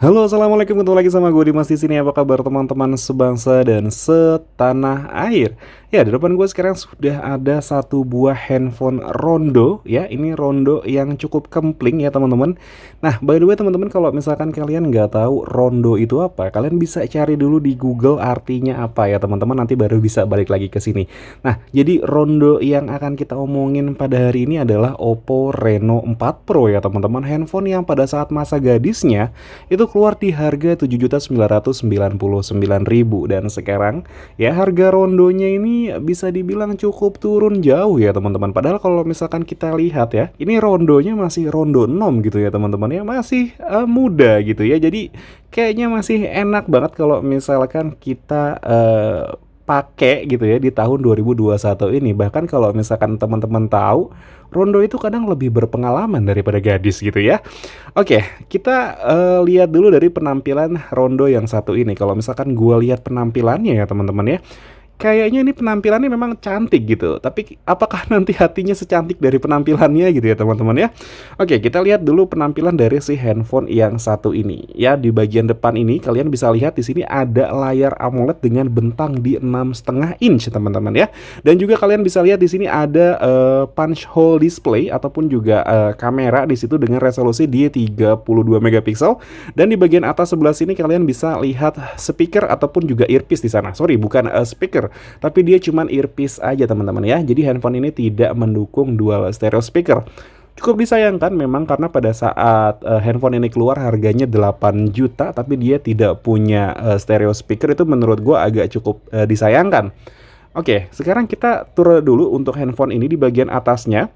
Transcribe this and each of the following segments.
Halo, assalamualaikum, ketemu lagi sama gue Dimas di sini. Apa kabar teman-teman sebangsa dan setanah air? Ya, di depan gue sekarang sudah ada satu buah handphone Rondo ya. Ini Rondo yang cukup kempling ya teman-teman. Nah, by the way teman-teman, kalau misalkan kalian nggak tahu Rondo itu apa, kalian bisa cari dulu di Google artinya apa ya teman-teman. Nanti baru bisa balik lagi ke sini. Nah, jadi Rondo yang akan kita omongin pada hari ini adalah Oppo Reno 4 Pro ya teman-teman. Handphone yang pada saat masa gadisnya itu keluar di harga 7.999.000 dan sekarang ya harga rondonya ini bisa dibilang cukup turun jauh ya teman-teman. Padahal kalau misalkan kita lihat ya, ini rondonya masih rondo 6 gitu ya teman-teman ya, masih muda gitu ya. Jadi kayaknya masih enak banget kalau misalkan kita pakai gitu ya di tahun 2021 ini. Bahkan kalau misalkan teman-teman tahu, Rondo itu kadang lebih berpengalaman daripada gadis gitu ya. Oke, kita lihat dulu dari penampilan Rondo yang satu ini. Kalau misalkan gua lihat penampilannya ya teman-teman ya, kayaknya ini penampilannya memang cantik gitu. Tapi apakah nanti hatinya secantik dari penampilannya gitu ya teman-teman ya? Oke, kita lihat dulu penampilan dari si handphone yang satu ini. Ya, di bagian depan ini kalian bisa lihat di sini ada layar AMOLED dengan bentang di 6,5 inch teman-teman ya. Dan juga kalian bisa lihat di sini ada punch hole display ataupun juga kamera di situ dengan resolusi di 32 megapiksel. Dan di bagian atas sebelah sini kalian bisa lihat speaker ataupun juga earpiece di sana. Sorry, bukan speaker, tapi dia cuman earpiece aja teman-teman ya. Jadi handphone ini tidak mendukung dual stereo speaker. Cukup disayangkan memang karena pada saat handphone ini keluar harganya 8 juta tapi dia tidak punya stereo speaker. Itu menurut gue agak cukup disayangkan. Oke, sekarang kita tur dulu untuk handphone ini di bagian atasnya.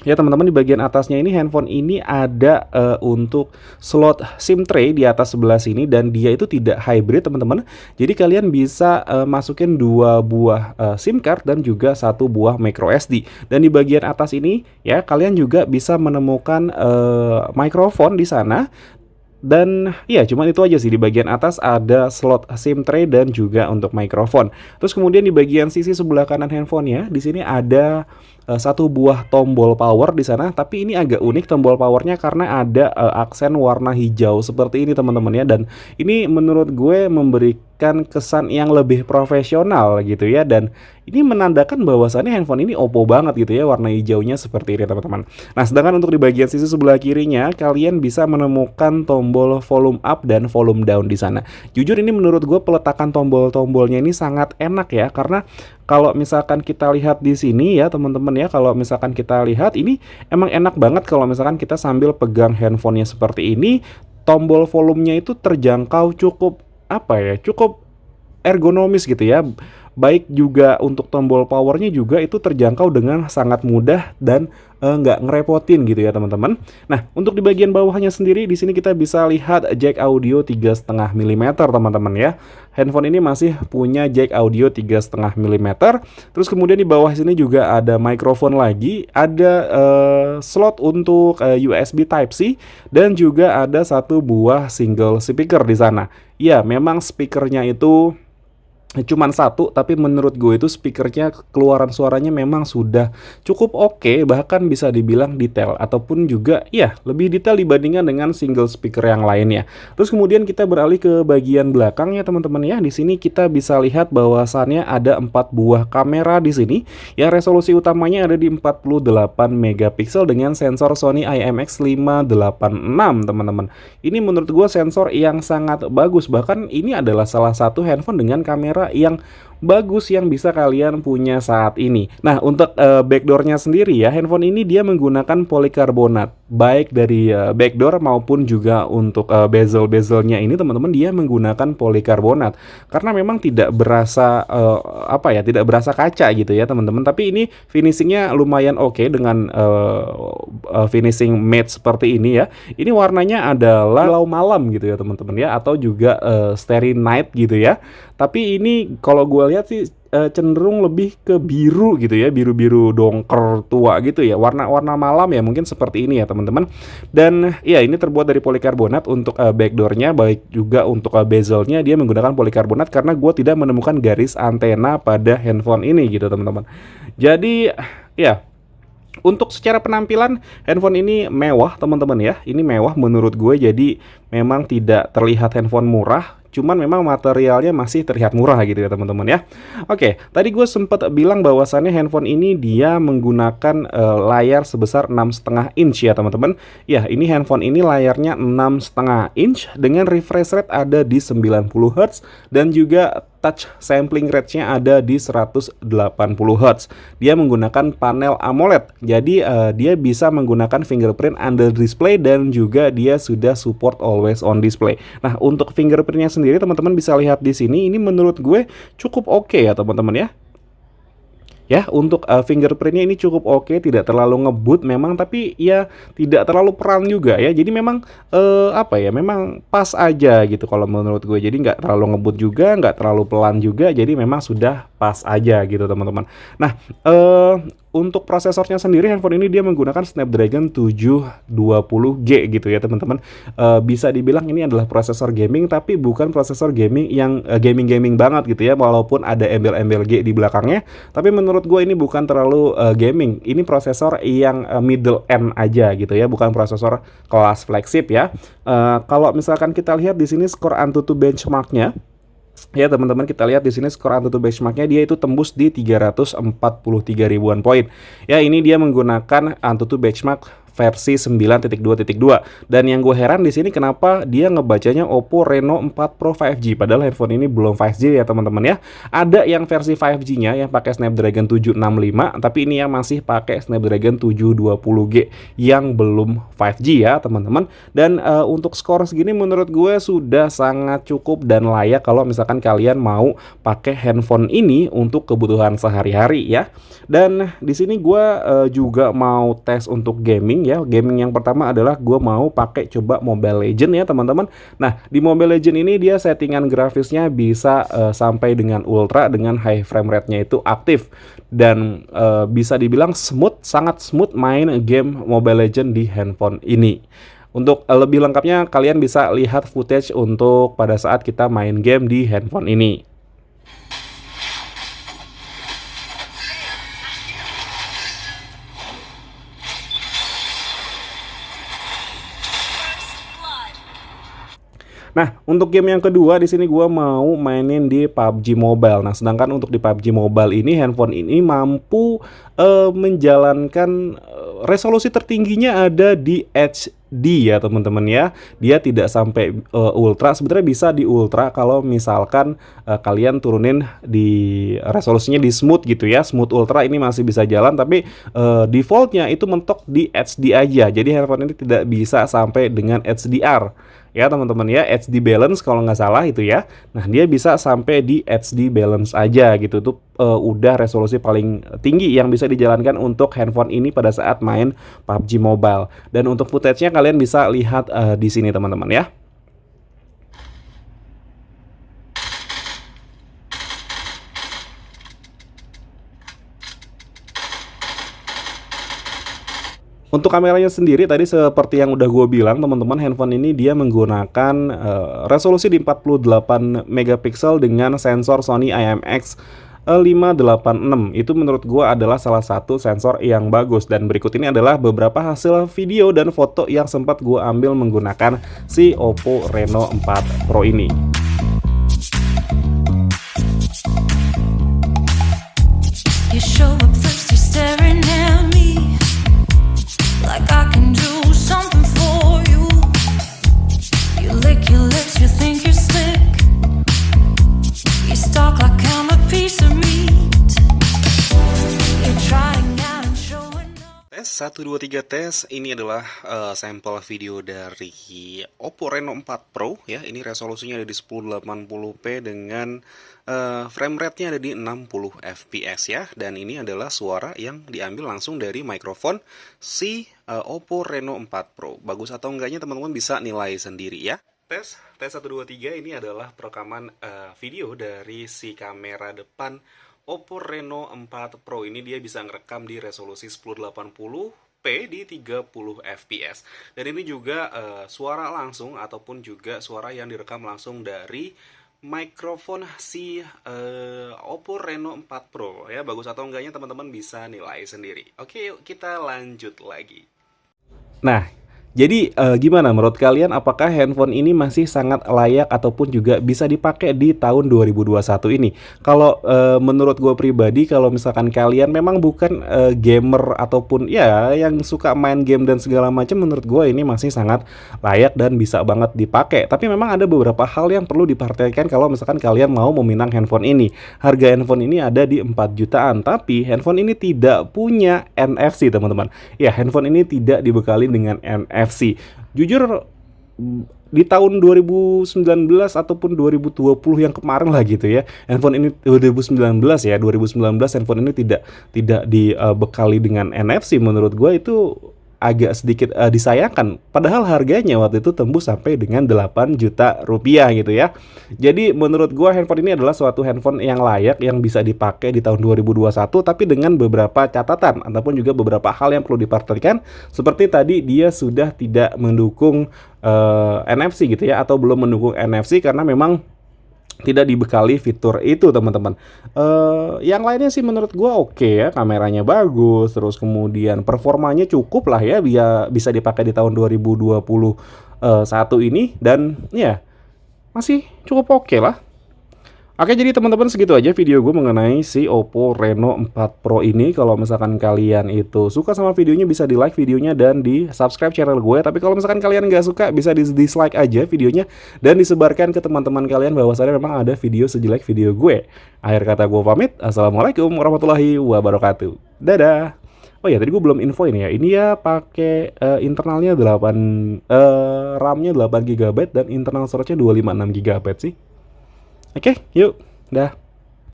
Ya teman-teman, di bagian atasnya ini handphone ini ada untuk slot SIM tray di atas sebelah sini dan dia itu tidak hybrid teman-teman. Jadi kalian bisa masukin dua buah SIM card dan juga satu buah micro SD. Dan di bagian atas ini ya kalian juga bisa menemukan mikrofon di sana. Dan ya cuman itu aja sih, di bagian atas ada slot SIM tray dan juga untuk mikrofon. Terus kemudian di bagian sisi sebelah kanan handphonenya di sini ada satu buah tombol power di sana, tapi ini agak unik tombol powernya karena ada aksen warna hijau seperti ini teman-teman ya. Dan ini menurut gue memberikan kesan yang lebih profesional gitu ya, dan ini menandakan bahwasannya handphone ini Oppo banget gitu ya, warna hijaunya seperti ini teman-teman. Nah, sedangkan untuk di bagian sisi sebelah kirinya kalian bisa menemukan tombol volume up dan volume down di sana. Jujur ini menurut gue peletakan tombol-tombolnya ini sangat enak ya, karena kalau misalkan kita lihat di sini ya teman-teman ya, kalau misalkan kita lihat ini emang enak banget kalau misalkan kita sambil pegang handphonenya seperti ini, tombol volumenya itu terjangkau cukup apa ya, cukup ergonomis gitu ya. Baik juga untuk tombol powernya juga itu terjangkau dengan sangat mudah dan nggak ngerepotin gitu ya teman-teman. Nah, untuk di bagian bawahnya sendiri di sini kita bisa lihat jack audio 3,5 mm teman-teman ya. Handphone ini masih punya jack audio 3,5 mm. Terus kemudian di bawah sini juga ada mikrofon lagi, ada slot untuk USB Type C dan juga ada satu buah single speaker di sana. Ya, memang speakernya itu cuman satu, tapi menurut gue itu speakernya keluaran suaranya memang sudah cukup oke, bahkan bisa dibilang detail ataupun juga ya lebih detail dibandingkan dengan single speaker yang lainnya. Terus kemudian kita beralih ke bagian belakangnya teman-teman ya. Di sini kita bisa lihat bahwasannya ada 4 buah kamera di sini. Ya, resolusi utamanya ada di 48 megapiksel dengan sensor Sony IMX586 teman-teman. Ini menurut gue sensor yang sangat bagus, bahkan ini adalah salah satu handphone dengan kamera yang bagus yang bisa kalian punya saat ini. Nah, untuk backdoornya sendiri ya, handphone ini dia menggunakan polikarbonat, baik dari backdoor maupun juga untuk bezel-bezelnya ini teman-teman dia menggunakan polikarbonat karena memang tidak berasa apa ya, tidak berasa kaca gitu ya teman-teman. Tapi ini finishingnya lumayan oke dengan finishing matte seperti ini ya. Ini warnanya adalah silau malam gitu ya teman-teman ya, atau juga starry night gitu ya. Tapi ini kalau gue lihat sih cenderung lebih ke biru gitu ya, biru-biru dongker tua gitu ya, warna-warna malam ya, mungkin seperti ini ya teman-teman. Dan ya ini terbuat dari polikarbonat untuk backdoornya, baik juga untuk bezelnya dia menggunakan polikarbonat karena gue tidak menemukan garis antena pada handphone ini gitu teman-teman. Jadi ya Untuk secara penampilan, handphone ini mewah teman-teman ya. Ini mewah menurut gue, jadi memang tidak terlihat handphone murah, cuman memang materialnya masih terlihat murah gitu ya teman-teman ya. Oke, tadi gue sempat bilang bahwasannya handphone ini dia menggunakan layar sebesar 6,5 inch ya teman-teman. Ya, ini handphone ini layarnya 6,5 inch dengan refresh rate ada di 90 Hz dan juga touch sampling rate-nya ada di 180 Hz. Dia menggunakan panel AMOLED. Jadi dia bisa menggunakan fingerprint under display dan juga dia sudah support always on display. Nah, untuk fingerprintnya sendiri teman-teman bisa lihat di sini. Ini menurut gue cukup oke ya teman-teman ya. Ya, untuk fingerprintnya ini cukup oke, tidak terlalu ngebut memang, tapi ya tidak terlalu pelan juga ya. Jadi memang apa ya, memang pas aja gitu kalau menurut gue. Jadi nggak terlalu ngebut juga, nggak terlalu pelan juga. Jadi memang sudah pas aja gitu teman-teman. Nah, untuk prosesornya sendiri handphone ini dia menggunakan Snapdragon 720G gitu ya teman-teman. Bisa dibilang ini adalah prosesor gaming, tapi bukan prosesor gaming yang gaming-gaming banget gitu ya, walaupun ada embel-embel G di belakangnya. Tapi menurut gue ini bukan terlalu gaming. Ini prosesor yang middle end aja gitu ya, bukan prosesor kelas flagship ya. Kalau misalkan kita lihat di sini skor Antutu benchmarknya, ya teman-teman, kita lihat di sini skor Antutu benchmarknya dia itu tembus di 343 ribuan poin. Ya, ini dia menggunakan Antutu benchmark versi 9.2.2. Dan yang gue heran di sini kenapa dia ngebacanya Oppo Reno 4 Pro 5G, padahal handphone ini belum 5G ya teman-teman ya. Ada yang versi 5G-nya yang pakai Snapdragon 765, tapi ini yang masih pakai Snapdragon 720G yang belum 5G ya teman-teman. Dan untuk skor segini menurut gue sudah sangat cukup dan layak kalau misalkan kalian mau pakai handphone ini untuk kebutuhan sehari-hari ya. Dan di sini gue juga mau tes untuk gaming ya. Gaming yang pertama adalah gue mau pakai coba Mobile Legend ya teman-teman. Nah, di Mobile Legend ini dia settingan grafisnya bisa sampai dengan ultra dengan high frame rate-nya itu aktif, dan bisa dibilang smooth, sangat smooth main game Mobile Legend di handphone ini. Untuk lebih lengkapnya kalian bisa lihat footage untuk pada saat kita main game di handphone ini. Nah, untuk game yang kedua di sini gua mau mainin di PUBG Mobile. Nah, sedangkan untuk di PUBG Mobile ini handphone ini mampu menjalankan resolusi tertingginya ada di HD ya teman-teman ya. Dia tidak sampai ultra. Sebenarnya bisa di ultra kalau misalkan kalian turunin di resolusinya di smooth gitu ya. Smooth ultra ini masih bisa jalan, tapi defaultnya itu mentok di HD aja. Jadi handphone ini tidak bisa sampai dengan HDR ya teman-teman ya, HD balance kalau nggak salah itu ya. Nah, dia bisa sampai di HD balance aja gitu tuh, udah resolusi paling tinggi yang bisa dijalankan untuk handphone ini pada saat main PUBG Mobile. Dan untuk footage-nya kalian bisa lihat di sini teman-teman ya. Untuk kameranya sendiri tadi seperti yang udah gue bilang teman-teman, handphone ini dia menggunakan resolusi di 48 megapiksel dengan sensor Sony IMX 586. Itu menurut gue adalah salah satu sensor yang bagus. Dan berikut ini adalah beberapa hasil video dan foto yang sempat gue ambil menggunakan si Oppo Reno 4 Pro ini. You show up first, you're staring at me like I can do something for you. You lick your lips, you think you're slick. You stalk like I'm a piece of meat. You're trying out and showing up. Tes 1, 2, 3 tes. Ini adalah sampel video dari Oppo Reno 4 Pro ya. Ini resolusinya ada di 1080p dengan frame rate-nya ada di 60 fps ya. Dan ini adalah suara yang diambil langsung dari mikrofon si Oppo Reno 4 Pro. Bagus atau enggaknya teman-teman bisa nilai sendiri ya. Tes 1, 2, 3 ini adalah perekaman video dari si kamera depan Oppo Reno 4 Pro. Ini dia bisa ngerekam di resolusi 1080p di 30 fps. Dan ini juga suara langsung ataupun juga suara yang direkam langsung dari Mikrofon si Oppo Reno 4 Pro ya, bagus atau enggaknya teman-teman bisa nilai sendiri. Oke, yuk kita lanjut lagi. Nah, jadi gimana menurut kalian, apakah handphone ini masih sangat layak ataupun juga bisa dipakai di tahun 2021 ini? Kalau menurut gue pribadi, kalau misalkan kalian memang bukan gamer ataupun ya yang suka main game dan segala macam, menurut gue ini masih sangat layak dan bisa banget dipakai. Tapi memang ada beberapa hal yang perlu diperhatikan kalau misalkan kalian mau meminang handphone ini. Harga handphone ini ada di 4 jutaan, tapi handphone ini tidak punya NFC, teman-teman. Ya, handphone ini tidak dibekali dengan NFC. Jujur, di tahun 2019 ataupun 2020 yang kemarin lah gitu ya, handphone ini 2019 ya, 2019 handphone ini tidak dibekali dengan NFC. Menurut gue itu agak sedikit disayangkan, padahal harganya waktu itu tembus sampai dengan 8 juta rupiah gitu ya. Jadi menurut gua handphone ini adalah suatu handphone yang layak, yang bisa dipakai di tahun 2021, tapi dengan beberapa catatan ataupun juga beberapa hal yang perlu diperhatikan, seperti tadi dia sudah tidak mendukung NFC gitu ya, atau belum mendukung NFC karena memang tidak dibekali fitur itu, teman-teman. Yang lainnya sih menurut gua oke ya, kameranya bagus, terus kemudian performanya cukup lah ya, bisa dipakai di tahun 2021 ini, dan ya masih cukup oke lah. Oke, jadi teman-teman segitu aja video gue mengenai si Oppo Reno 4 Pro ini. Kalau misalkan kalian itu suka sama videonya, bisa di like videonya dan di subscribe channel gue. Tapi kalau misalkan kalian nggak suka, bisa di dislike aja videonya dan disebarkan ke teman-teman kalian bahwasannya memang ada video sejelek video gue. Akhir kata gue pamit, assalamualaikum warahmatullahi wabarakatuh. Dadah. Oh ya, tadi gue belum infoin ya. Ini ya pakai internalnya 8 RAM-nya 8 GB dan internal storage-nya 256 GB sih. Oke, yuk. Dah.